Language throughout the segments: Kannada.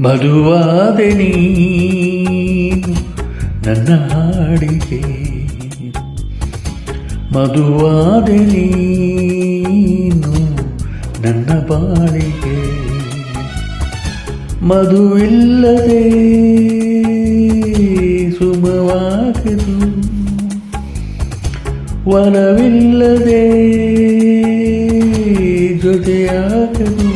ಮಧುವಾದೆ ನೀನು ನನ್ನ ಹಾಡಿಗೆ, ಮಧುವಾದೆ ನೀನು ನನ್ನ ಬಾಳಿಗೆ. ಮಧುವಿಲ್ಲದೆ ಸುಮವಾಗದು, ವರವಿಲ್ಲದೆ ಜೊತೆಯಾಗದು.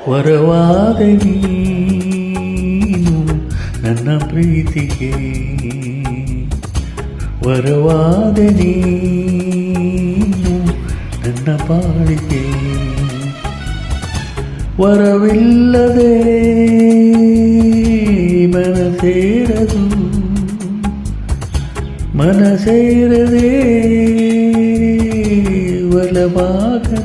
ವರವಾದೆ ನೀನು ನನ್ನ ಪ್ರೀತಿಗೆ, ವರವಾದೆ ನೀನು ನನ್ನ ಬಾಳಿಗೆ. ವರವಿಲ್ಲದೆ ಮನಸೇರದು, ಮನಸೇರದೆ ಒಲವಾಗದು.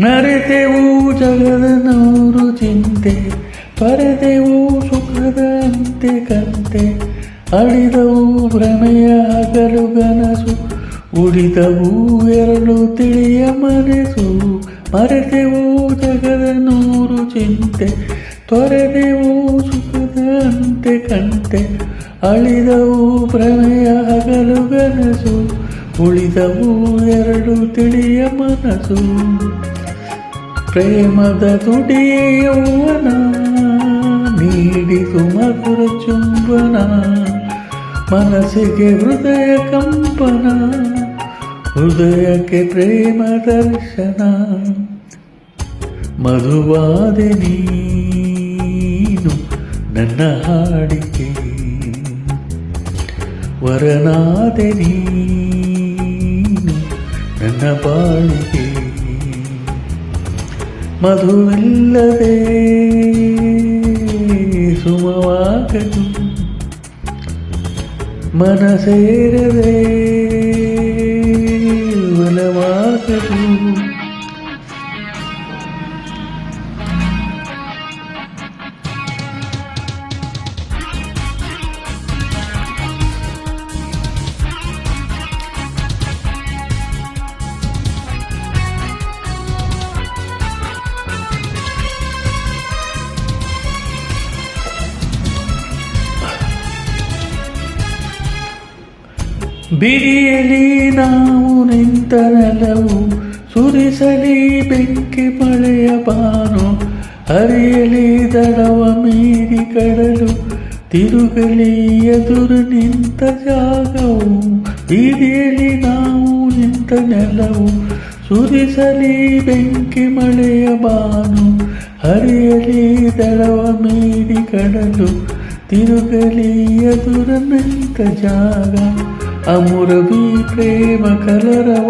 ನರೆತೆವು ಜಗದ ನೂರು ಚಿಂತೆ, ಪರೆದೆವು ಸುಖದ ಅಂತೆ ಕಂತೆ. ಅಳಿದವು ಭ್ರಮೆಯ ಹಗಲು ಗನಸು, ಉಳಿದವು ಎರಡು ತಿಳಿಯ ಮನಸ್ಸು. ಮರೆತೆವು ಜಗದ ನೂರು ಚಿಂತೆ, ತೊರೆದೆವು ಸುಖದ ಅಂತೆ ಕಂತೆ. ಅಳಿದವು ಭ್ರಮೆಯ ಹಗಲು ಗನಸು, ಉಳಿದವು ಎರಡು ತಿಳಿಯ ಮನಸ್ಸು. ಪ್ರೇಮದ ತುಡಿಯ ಯೌವನ ನೀಡಿತು ಮಧುರ ಚುಂಬನ, ಮನಸ್ಸಿಗೆ ಹೃದಯ ಕಂಪನ, ಹೃದಯಕ್ಕೆ ಪ್ರೇಮ ದರ್ಶನ. ಮಧುವಾದೆ ನೀನು ನನ್ನ ಹಾಡಿಗೆ, ವರನಾದೆ ನೀನು ನನ್ನ ಬಾಳಿಗೆ. ಮಧುವಿಲ್ಲದೆ ಸುಮವಾಗದು, ಮನಸೇರದೆ ಒಲವಾಗದು. ಬಿಡಿಯಲಿ ನಾವು ನಿಂತ ನೆಲವು, ಸುರಿಸಲಿ ಬೆಂಕಿ ಮಳೆಯ ಬಾನು. ಹರಿಯಲಿ ದಡವ ಮೀರಿ ಕಡಲು, ತಿರುಗಲಿ ಎದುರು ನಿಂತ ಜಾಗವು. ಬಿಡಿಯಲಿ ನಾವು ನಿಂತ ನೆಲವು, ಸುರಿಸಲಿ ಬೆಂಕಿ ಮಳೆಯ ಬಾನು. ಹರಿಯಲಿ ದಡವ ಮೀರಿ ಕಡಲು, ತಿರುಗಲಿ ಎದುರು ನಿಂತ ಜಾಗ. ಅಮುರವಿ ಪ್ರೇಮ ಕಲರವ,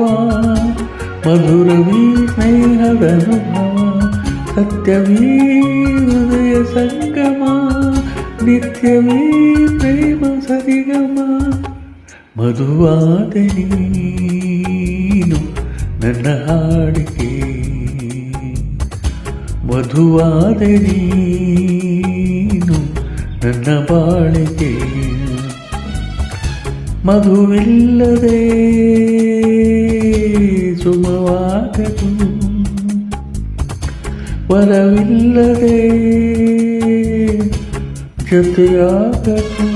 ಮಧುರವಿ ಸ್ನೇಹದ ಅನುಭವ. ಸತ್ಯವೀ ಹೃದಯ ಸಂಗಮ, ನಿತ್ಯವೀ ಪ್ರೇಮ ಸರಿಗಮ. ಮಧುವಾದೆ ನೀನು ನನ್ನ ಹಾಡಿಗೆ, ಮಧುವಾದೆ ನೀನು ನನ್ನ ಬಾಳಿಗೆ. ಮಧುವಿಲ್ಲದೆ ಸುಮವಾಗದು, ವರವಿಲ್ಲದೆ ಜೊತೆಯಾಗದು.